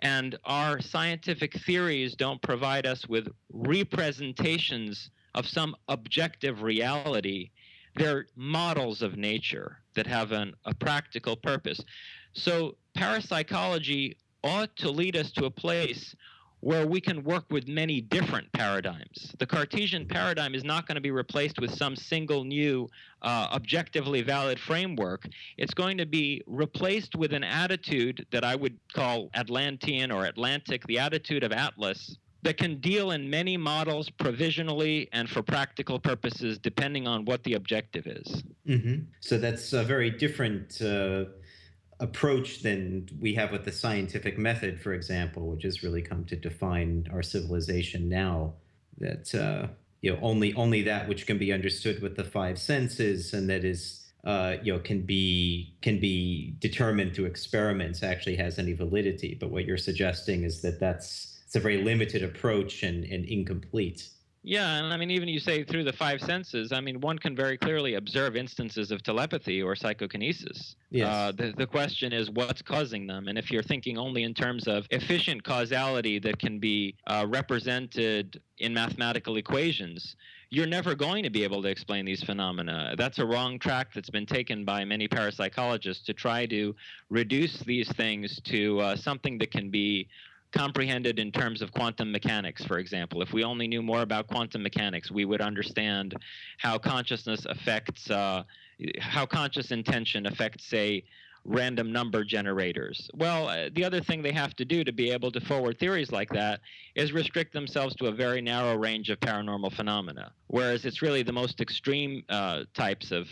S4: And our scientific theories don't provide us with representations of some objective reality. They're models of nature that have a practical purpose. So parapsychology ought to lead us to a place where we can work with many different paradigms. The Cartesian paradigm is not going to be replaced with some single new objectively valid framework. It's going to be replaced with an attitude that I would call Atlantean or Atlantic, the attitude of Atlas, that can deal in many models provisionally and for practical purposes, depending on what the objective is.
S3: Mm-hmm. So that's a very different approach than we have with the scientific method, for example, which has really come to define our civilization now. That only that which can be understood with the five senses and that is can be determined through experiments actually has any validity. But what you're suggesting is that it's a very limited approach and incomplete.
S4: Yeah, and I mean, even you say through the five senses, I mean, one can very clearly observe instances of telepathy or psychokinesis.
S3: Yes.
S4: The question is what's causing them. And if you're thinking only in terms of efficient causality that can be represented in mathematical equations, you're never going to be able to explain these phenomena. That's a wrong track that's been taken by many parapsychologists to try to reduce these things to something that can be comprehended in terms of quantum mechanics, for example. If we only knew more about quantum mechanics, we would understand how consciousness affects, how conscious intention affects, say, random number generators. Well, the other thing they have to do to be able to forward theories like that is restrict themselves to a very narrow range of paranormal phenomena, whereas it's really the most extreme types of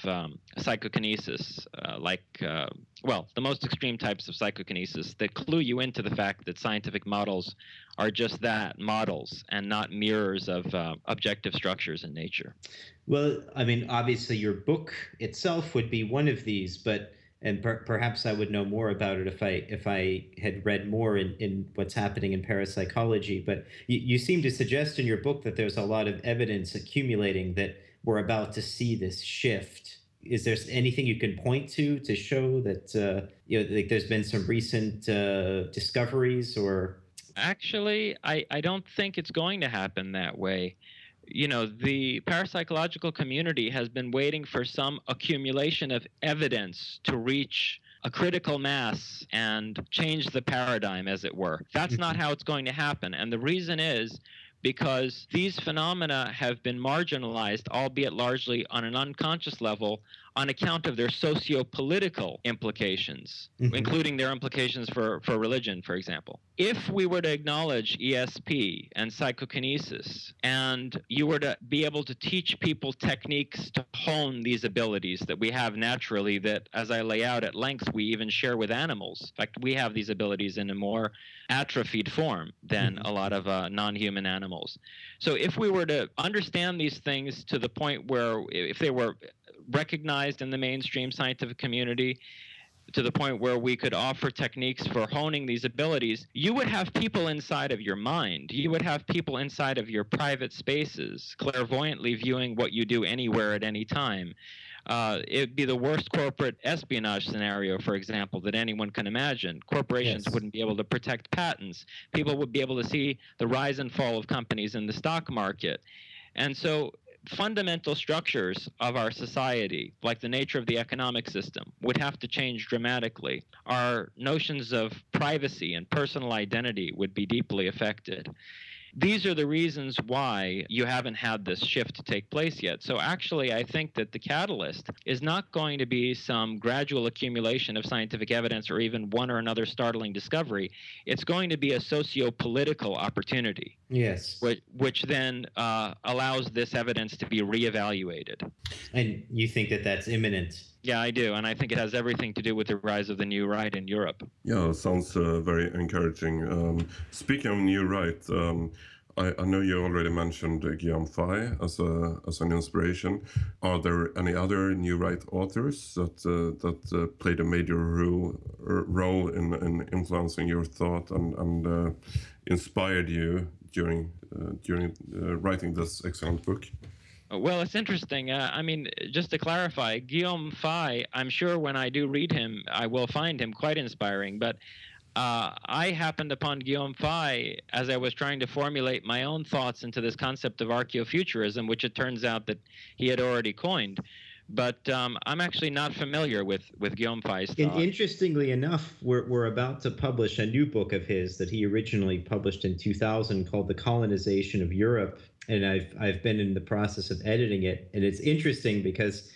S4: psychokinesis, the most extreme types of psychokinesis that clue you into the fact that scientific models are just that, models, and not mirrors of objective structures in nature.
S3: Well, I mean, obviously your book itself would be one of these, but perhaps I would know more about it if I had read more in what's happening in parapsychology. But you seem to suggest in your book that there's a lot of evidence accumulating that we're about to see this shift. Is there anything you can point to show that like there's been some recent discoveries? Or
S4: actually, I don't think it's going to happen that way. The parapsychological community has been waiting for some accumulation of evidence to reach a critical mass and change the paradigm, as it were. That's not how it's going to happen. And the reason is because these phenomena have been marginalized, albeit largely on an unconscious level, on account of their socio-political implications, including their implications for religion, for example. If we were to acknowledge ESP and psychokinesis, and you were to be able to teach people techniques to hone these abilities that we have naturally, that, as I lay out at length, we even share with animals. In fact, we have these abilities in a more atrophied form than a lot of non-human animals. So if we were to understand these things to the point where, if they were recognized in the mainstream scientific community, to the point where we could offer techniques for honing these abilities, you would have people inside of your mind. You would have people inside of your private spaces, clairvoyantly viewing what you do anywhere at any time. It'd be the worst corporate espionage scenario, for example, that anyone can imagine. Corporations wouldn't be able to protect patents. People would be able to see the rise and fall of companies in the stock market. And so fundamental structures of our society, like the nature of the economic system, would have to change dramatically. Our notions of privacy and personal identity would be deeply affected. These are the reasons why you haven't had this shift take place yet. So actually, I think that the catalyst is not going to be some gradual accumulation of scientific evidence or even one or another startling discovery. It's going to be a socio-political opportunity.
S3: Yes.
S4: Which then allows this evidence to be reevaluated.
S3: And you think that that's imminent?
S4: Yeah, I do. And I think it has everything to do with the rise of the new right in Europe.
S2: Yeah, sounds very encouraging. Speaking of new right, I know you already mentioned Guillaume Fay as an inspiration. Are there any other new right authors that played a major role in influencing your thought and inspired you during writing this excellent book?
S4: Well, it's interesting. I mean, just to clarify, Guillaume Fay, I'm sure when I do read him, I will find him quite inspiring. But I happened upon Guillaume Fay as I was trying to formulate my own thoughts into this concept of archaeofuturism, which it turns out that he had already coined. But I'm actually not familiar with Guillaume Fay's thought.
S3: Interestingly enough, we're about to publish a new book of his that he originally published in 2000 called The Colonization of Europe. and I've been in the process of editing it, and it's interesting because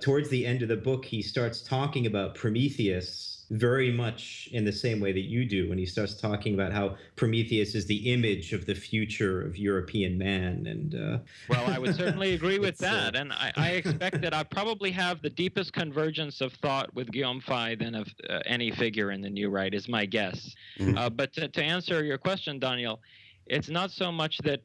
S3: towards the end of the book, he starts talking about Prometheus very much in the same way that you do, when he starts talking about how Prometheus is the image of the future of European man. And
S4: well, I would certainly agree with that, and I expect that I probably have the deepest convergence of thought with Guillaume Fay than of any figure in the New Right, is my guess. But to answer your question, Daniel, it's not so much that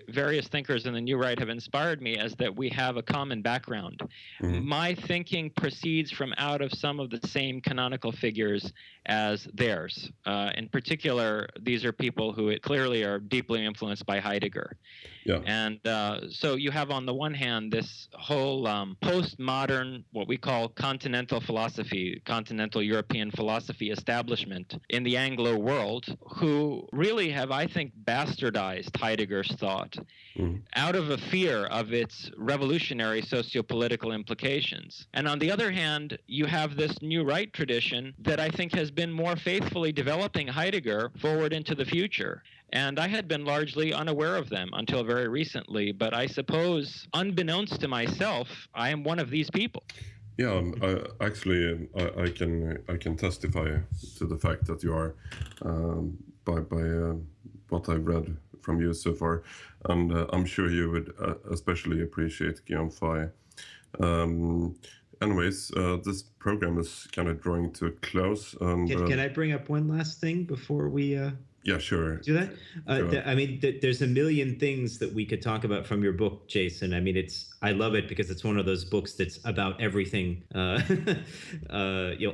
S4: various thinkers in the New Right have inspired me as that we have a common background. My thinking proceeds from out of some of the same canonical figures as theirs. In particular, these are people who clearly are deeply influenced by Heidegger.
S2: Yeah.
S4: And so you have on the one hand this whole postmodern, what we call continental philosophy, continental European philosophy establishment in the Anglo world, who really have, I think, bastardized Heidegger's thought out of a fear of its revolutionary sociopolitical implications. And on the other hand, you have this New Right tradition that I think has been more faithfully developing Heidegger forward into the future. And I had been largely unaware of them until very recently, but I suppose, unbeknownst to myself, I am one of these people.
S2: Yeah, I can testify to the fact that you are, by what I've read from you so far, and I'm sure you would especially appreciate Guillaume Fay. Anyways, this program is kind of drawing to a close. And,
S3: can I bring up one last thing before we
S2: yeah, sure.
S3: do that? I mean, there's a million things that we could talk about from your book, Jason. I mean, I love it because it's one of those books that's about everything,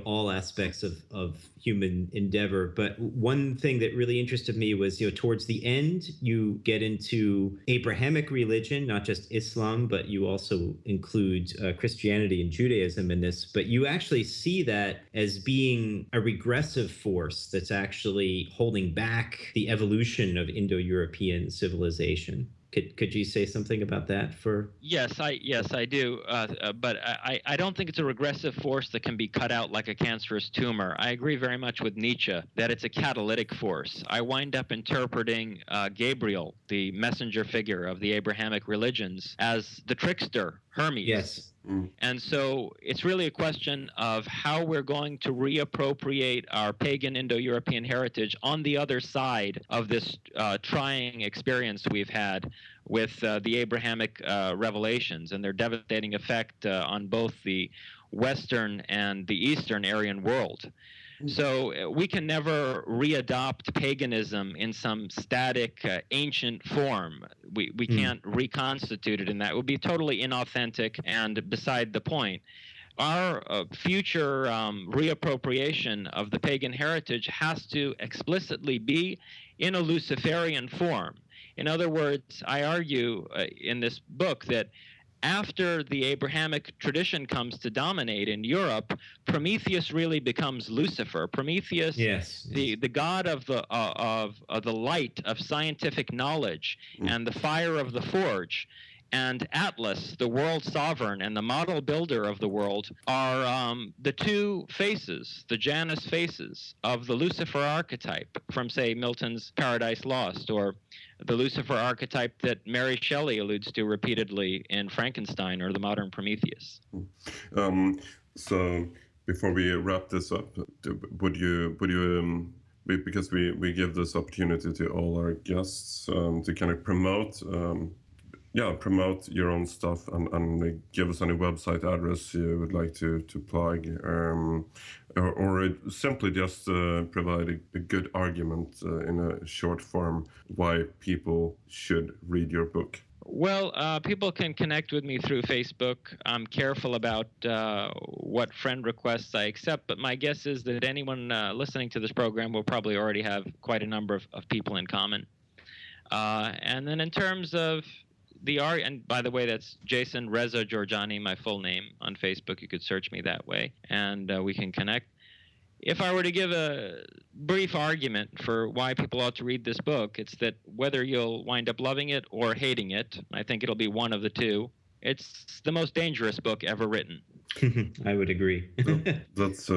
S3: all aspects of human endeavor. But one thing that really interested me was, towards the end, you get into Abrahamic religion, not just Islam, but you also include Christianity and Judaism in this. But you actually see that as being a regressive force that's actually holding back the evolution of Indo-European civilization. Could you say something about that?
S4: Yes, I do. But I don't think it's a regressive force that can be cut out like a cancerous tumor. I agree very much with Nietzsche that it's a catalytic force. I wind up interpreting Gabriel, the messenger figure of the Abrahamic religions, as the trickster, Hermes.
S3: Yes.
S4: And so it's really a question of how we're going to reappropriate our pagan Indo-European heritage on the other side of this trying experience we've had with the Abrahamic revelations and their devastating effect on both the Western and the Eastern Aryan world. So we can never readopt paganism in some static, ancient form. We can't reconstitute it in that. It would be totally inauthentic and beside the point. Our future reappropriation of the pagan heritage has to explicitly be in a Luciferian form. In other words, I argue in this book that after the Abrahamic tradition comes to dominate in Europe, Prometheus really becomes Lucifer. Prometheus, the god of the light of scientific knowledge and the fire of the forge, and Atlas, the world sovereign and the model builder of the world, are the two faces, the Janus faces of the Lucifer archetype from, say, Milton's Paradise Lost, or the Lucifer archetype that Mary Shelley alludes to repeatedly in Frankenstein or the modern Prometheus.
S2: So before we wrap this up, would you because we give this opportunity to all our guests to kind of promote your own stuff and give us any website address you would like to plug, or simply just provide a good argument in a short form why people should read your book.
S4: Well, people can connect with me through Facebook. I'm careful about what friend requests I accept, but my guess is that anyone listening to this program will probably already have quite a number of people in common. And then in terms of and by the way, that's Jason Reza Jorjani, my full name on Facebook. You could search me that way, and we can connect. If I were to give a brief argument for why people ought to read this book, it's that whether you'll wind up loving it or hating it, I think it'll be one of the two, it's the most dangerous book ever written.
S3: I would agree.
S2: That's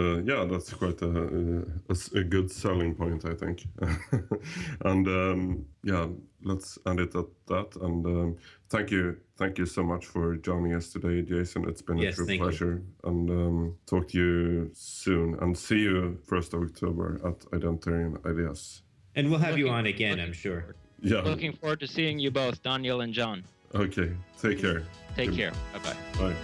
S2: quite a good selling point, I think. And let's end it at that. And thank you so much for joining us today, Jason. It's been a true pleasure. And talk to you soon. And see you 1st of October at Identitarian Ideas.
S3: And we'll have you on again, I'm sure.
S2: Yeah.
S4: Looking forward to seeing you both, Daniel and John.
S2: Okay. Take care.
S4: Take care. Bye-bye.
S2: Bye.